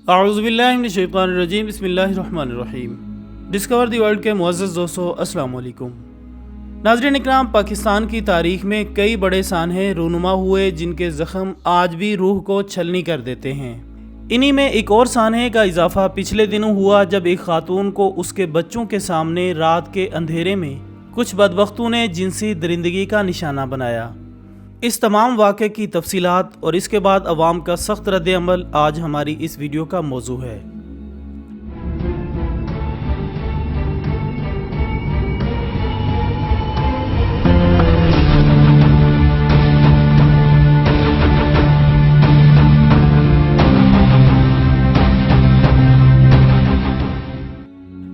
اعوذ باللہ من الشیطان الرجیم، بسم اللہ الرحمن الرحیم۔ ڈسکور دی ورلڈ کے معزز دوستو، السلام علیکم۔ ناظرین اکرام، پاکستان کی تاریخ میں کئی بڑے سانحے رونما ہوئے جن کے زخم آج بھی روح کو چھلنی کر دیتے ہیں۔ انہی میں ایک اور سانحے کا اضافہ پچھلے دنوں ہوا جب ایک خاتون کو اس کے بچوں کے سامنے رات کے اندھیرے میں کچھ بدبختوں نے جنسی درندگی کا نشانہ بنایا۔ اس تمام واقعے کی تفصیلات اور اس کے بعد عوام کا سخت رد عمل آج ہماری اس ویڈیو کا موضوع ہے۔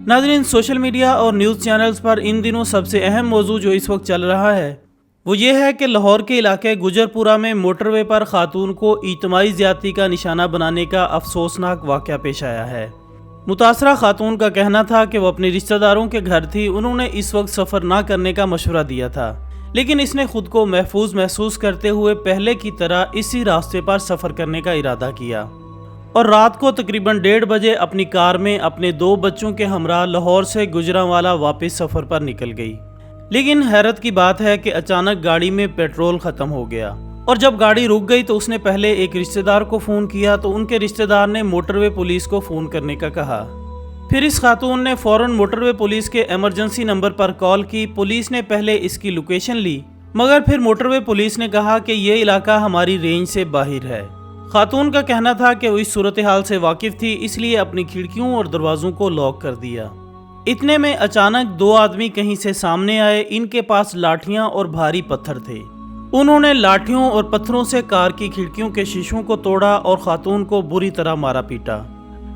ناظرین، سوشل میڈیا اور نیوز چینلز پر ان دنوں سب سے اہم موضوع جو اس وقت چل رہا ہے وہ یہ ہے کہ لاہور کے علاقے گجر پورہ میں موٹر وے پر خاتون کو اجتماعی زیادتی کا نشانہ بنانے کا افسوسناک واقعہ پیش آیا ہے۔ متاثرہ خاتون کا کہنا تھا کہ وہ اپنے رشتہ داروں کے گھر تھی، انہوں نے اس وقت سفر نہ کرنے کا مشورہ دیا تھا، لیکن اس نے خود کو محفوظ محسوس کرتے ہوئے پہلے کی طرح اسی راستے پر سفر کرنے کا ارادہ کیا اور رات کو تقریباً 1:30 بجے اپنی کار میں اپنے 2 بچوں کے ہمراہ لاہور سے گجرانوالہ واپس سفر پر نکل گئی۔ لیکن حیرت کی بات ہے کہ اچانک گاڑی میں پیٹرول ختم ہو گیا اور جب گاڑی رک گئی تو اس نے پہلے ایک رشتہ دار کو فون کیا تو ان کے رشتہ دار نے موٹر وے پولیس کو فون کرنے کا کہا۔ پھر اس خاتون نے فوراً موٹر وے پولیس کے ایمرجنسی نمبر پر کال کی۔ پولیس نے پہلے اس کی لوکیشن لی مگر پھر موٹر وے پولیس نے کہا کہ یہ علاقہ ہماری رینج سے باہر ہے۔ خاتون کا کہنا تھا کہ وہ اس صورتحال سے واقف تھی، اس لیے اپنی کھڑکیوں اور دروازوں کو لاک کر دیا۔ اتنے میں اچانک 2 آدمی کہیں سے سامنے آئے، ان کے پاس لاٹھیاں اور بھاری پتھر تھے۔ انہوں نے لاٹھیوں اور پتھروں سے کار کی کھڑکیوں کے شیشوں کو توڑا اور خاتون کو بری طرح مارا پیٹا۔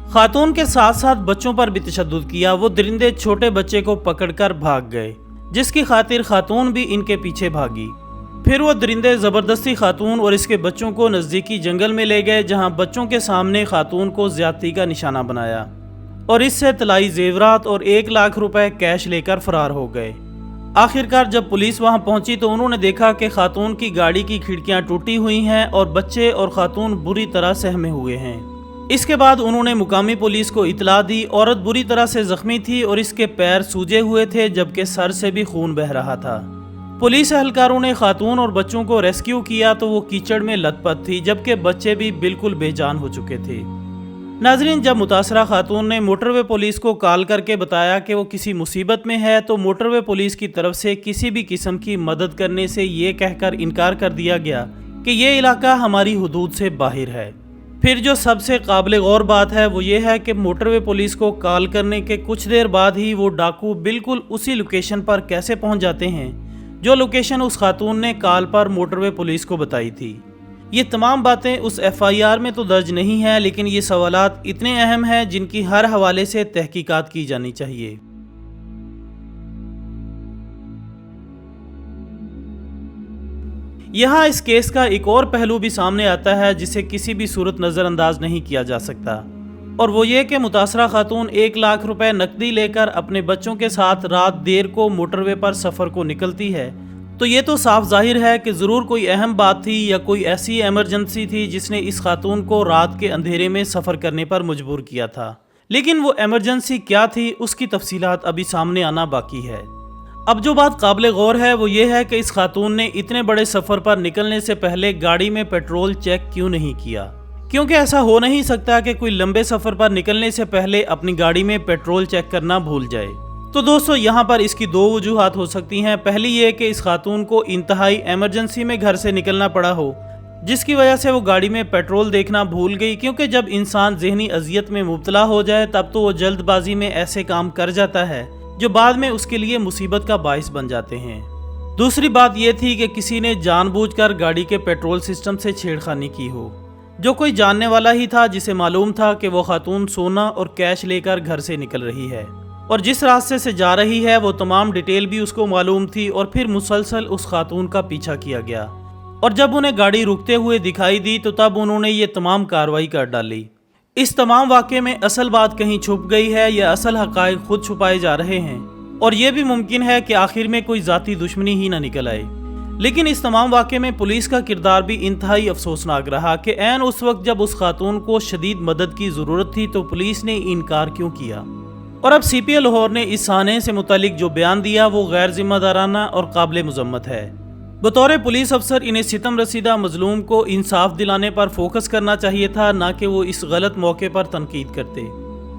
خاتون کے ساتھ ساتھ بچوں پر بھی تشدد کیا۔ وہ درندے چھوٹے بچے کو پکڑ کر بھاگ گئے، جس کی خاطر خاتون بھی ان کے پیچھے بھاگی۔ پھر وہ درندے زبردستی خاتون اور اس کے بچوں کو نزدیکی جنگل میں لے گئے، جہاں بچوں کے سامنے خاتون کو زیادتی کا نشانہ بنایا اور اس سے طلائی زیورات اور 1 لاکھ روپے کیش لے کر فرار ہو گئے۔ آخرکار جب پولیس وہاں پہنچی تو انہوں نے دیکھا کہ خاتون کی گاڑی کی کھڑکیاں ٹوٹی ہوئی ہیں اور بچے اور خاتون بری طرح سہمے ہوئے ہیں۔ اس کے بعد انہوں نے مقامی پولیس کو اطلاع دی۔ عورت بری طرح سے زخمی تھی اور اس کے پیر سوجے ہوئے تھے جبکہ سر سے بھی خون بہہ رہا تھا۔ پولیس اہلکاروں نے خاتون اور بچوں کو ریسکیو کیا تو وہ کیچڑ میں لت پت تھی جبکہ بچے بھی بالکل بے جان ہو چکے تھے۔ ناظرین، جب متاثرہ خاتون نے موٹر وے پولیس کو کال کر کے بتایا کہ وہ کسی مصیبت میں ہے تو موٹر وے پولیس کی طرف سے کسی بھی قسم کی مدد کرنے سے یہ کہہ کر انکار کر دیا گیا کہ یہ علاقہ ہماری حدود سے باہر ہے۔ پھر جو سب سے قابل غور بات ہے وہ یہ ہے کہ موٹر وے پولیس کو کال کرنے کے کچھ دیر بعد ہی وہ ڈاکو بالکل اسی لوکیشن پر کیسے پہنچ جاتے ہیں جو لوکیشن اس خاتون نے کال پر موٹر وے پولیس کو بتائی تھی۔ یہ تمام باتیں اس FIR میں تو درج نہیں ہیں، لیکن یہ سوالات اتنے اہم ہیں جن کی ہر حوالے سے تحقیقات کی جانی چاہیے۔ یہاں اس کیس کا ایک اور پہلو بھی سامنے آتا ہے جسے کسی بھی صورت نظر انداز نہیں کیا جا سکتا، اور وہ یہ کہ متاثرہ خاتون 1 لاکھ روپے نقدی لے کر اپنے بچوں کے ساتھ رات دیر کو موٹر وے پر سفر کو نکلتی ہے تو یہ تو صاف ظاہر ہے کہ ضرور کوئی اہم بات تھی یا کوئی ایسی ایمرجنسی تھی جس نے اس خاتون کو رات کے اندھیرے میں سفر کرنے پر مجبور کیا تھا۔ لیکن وہ ایمرجنسی کیا تھی اس کی تفصیلات ابھی سامنے آنا باقی ہے۔ اب جو بات قابل غور ہے وہ یہ ہے کہ اس خاتون نے اتنے بڑے سفر پر نکلنے سے پہلے گاڑی میں پیٹرول چیک کیوں نہیں کیا، کیونکہ ایسا ہو نہیں سکتا کہ کوئی لمبے سفر پر نکلنے سے پہلے اپنی گاڑی میں پیٹرول چیک کرنا بھول جائے۔ تو دوستو، یہاں پر اس کی 2 وجوہات ہو سکتی ہیں۔ پہلی یہ کہ اس خاتون کو انتہائی ایمرجنسی میں گھر سے نکلنا پڑا ہو جس کی وجہ سے وہ گاڑی میں پیٹرول دیکھنا بھول گئی، کیونکہ جب انسان ذہنی اذیت میں مبتلا ہو جائے تب تو وہ جلد بازی میں ایسے کام کر جاتا ہے جو بعد میں اس کے لیے مصیبت کا باعث بن جاتے ہیں۔ دوسری بات یہ تھی کہ کسی نے جان بوجھ کر گاڑی کے پیٹرول سسٹم سے چھیڑخانی کی ہو، جو کوئی جاننے والا ہی تھا جسے معلوم تھا کہ وہ خاتون سونا اور کیش لے کر گھر سے نکل رہی ہے اور جس راستے سے جا رہی ہے وہ تمام ڈیٹیل بھی اس کو معلوم تھی، اور پھر مسلسل اس خاتون کا پیچھا کیا گیا اور جب انہیں گاڑی رکتے ہوئے دکھائی دی تو تب انہوں نے یہ تمام کارروائی کر ڈالی۔ اس تمام واقعے میں اصل بات کہیں چھپ گئی ہے یا اصل حقائق خود چھپائے جا رہے ہیں، اور یہ بھی ممکن ہے کہ آخر میں کوئی ذاتی دشمنی ہی نہ نکل آئے۔ لیکن اس تمام واقعے میں پولیس کا کردار بھی انتہائی افسوسناک رہا کہ عین اس وقت جب اس خاتون کو شدید مدد کی ضرورت تھی تو پولیس نے انکار کیوں کیا۔ اور اب سی پی اے لاہور نے اس سانحے سے متعلق جو بیان دیا وہ غیر ذمہ دارانہ اور قابل مذمت ہے۔ بطور پولیس افسر انہیں ستم رسیدہ مظلوم کو انصاف دلانے پر فوکس کرنا چاہیے تھا، نہ کہ وہ اس غلط موقع پر تنقید کرتے۔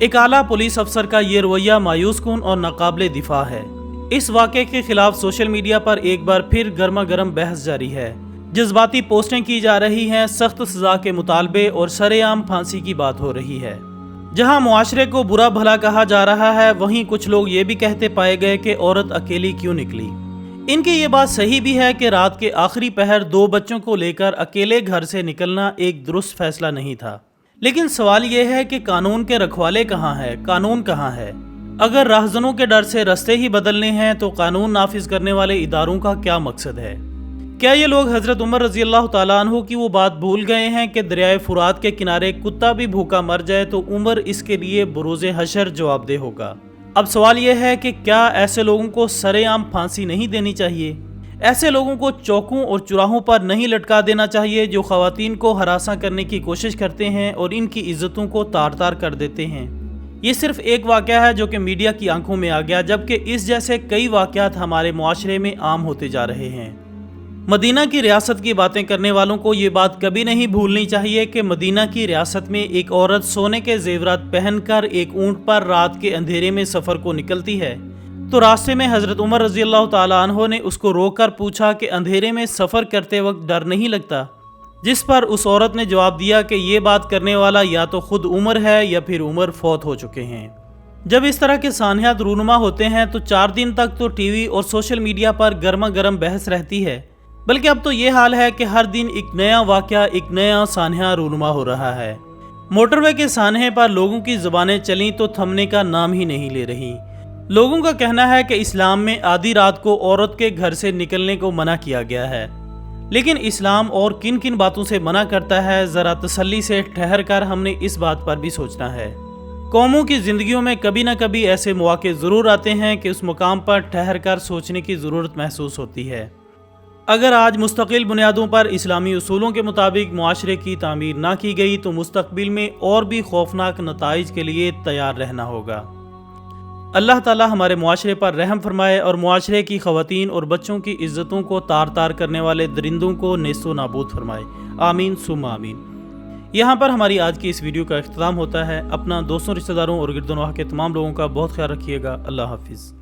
ایک اعلیٰ پولیس افسر کا یہ رویہ مایوس کن اور ناقابل دفاع ہے۔ اس واقعے کے خلاف سوشل میڈیا پر ایک بار پھر گرما گرم بحث جاری ہے، جذباتی پوسٹیں کی جا رہی ہیں، سخت سزا کے مطالبے اور سرے عام پھانسی کی بات ہو رہی ہے۔ جہاں معاشرے کو برا بھلا کہا جا رہا ہے، وہیں کچھ لوگ یہ بھی کہتے پائے گئے کہ عورت اکیلی کیوں نکلی۔ ان کی یہ بات صحیح بھی ہے کہ رات کے آخری پہر 2 بچوں کو لے کر اکیلے گھر سے نکلنا ایک درست فیصلہ نہیں تھا، لیکن سوال یہ ہے کہ قانون کے رکھوالے کہاں ہے، قانون کہاں ہے؟ اگر راہزنوں کے ڈر سے رستے ہی بدلنے ہیں تو قانون نافذ کرنے والے اداروں کا کیا مقصد ہے؟ کیا یہ لوگ حضرت عمر رضی اللہ تعالیٰ عنہ کی وہ بات بھول گئے ہیں کہ دریائے فرات کے کنارے کتا بھی بھوکا مر جائے تو عمر اس کے لیے بروز حشر جواب دہ ہوگا؟ اب سوال یہ ہے کہ کیا ایسے لوگوں کو سرے عام پھانسی نہیں دینی چاہیے؟ ایسے لوگوں کو چوکوں اور چوراہوں پر نہیں لٹکا دینا چاہیے جو خواتین کو ہراساں کرنے کی کوشش کرتے ہیں اور ان کی عزتوں کو تار تار کر دیتے ہیں؟ یہ صرف ایک واقعہ ہے جو کہ میڈیا کی آنکھوں میں آ گیا، جبکہ اس جیسے کئی واقعات ہمارے معاشرے میں عام ہوتے جا رہے ہیں۔ مدینہ کی ریاست کی باتیں کرنے والوں کو یہ بات کبھی نہیں بھولنی چاہیے کہ مدینہ کی ریاست میں ایک عورت سونے کے زیورات پہن کر ایک اونٹ پر رات کے اندھیرے میں سفر کو نکلتی ہے تو راستے میں حضرت عمر رضی اللہ تعالیٰ عنہ نے اس کو روک کر پوچھا کہ اندھیرے میں سفر کرتے وقت ڈر نہیں لگتا؟ جس پر اس عورت نے جواب دیا کہ یہ بات کرنے والا یا تو خود عمر ہے یا پھر عمر فوت ہو چکے ہیں۔ جب اس طرح کے سانحات رونما ہوتے ہیں تو 4 دن تک تو ٹی وی اور سوشل میڈیا پر گرما گرم بحث رہتی ہے، بلکہ اب تو یہ حال ہے کہ ہر دن ایک نیا واقعہ، ایک نیا سانحہ رونما ہو رہا ہے۔ موٹر وے کے سانحے پر لوگوں کی زبانیں چلیں تو تھمنے کا نام ہی نہیں لے رہی۔ لوگوں کا کہنا ہے کہ اسلام میں آدھی رات کو عورت کے گھر سے نکلنے کو منع کیا گیا ہے، لیکن اسلام اور کن کن باتوں سے منع کرتا ہے، ذرا تسلی سے ٹھہر کر ہم نے اس بات پر بھی سوچنا ہے۔ قوموں کی زندگیوں میں کبھی نہ کبھی ایسے مواقع ضرور آتے ہیں کہ اس مقام پر ٹھہر کر سوچنے کی ضرورت محسوس ہوتی ہے۔ اگر آج مستقل بنیادوں پر اسلامی اصولوں کے مطابق معاشرے کی تعمیر نہ کی گئی تو مستقبل میں اور بھی خوفناک نتائج کے لیے تیار رہنا ہوگا۔ اللہ تعالی ہمارے معاشرے پر رحم فرمائے اور معاشرے کی خواتین اور بچوں کی عزتوں کو تار تار کرنے والے درندوں کو نیست و نابود فرمائے، آمین ثم آمین۔ یہاں پر ہماری آج کی اس ویڈیو کا اختتام ہوتا ہے۔ اپنا دوستوں، رشتہ داروں اور گرد و نواح کے تمام لوگوں کا بہت خیال رکھیے گا۔ اللہ حافظ۔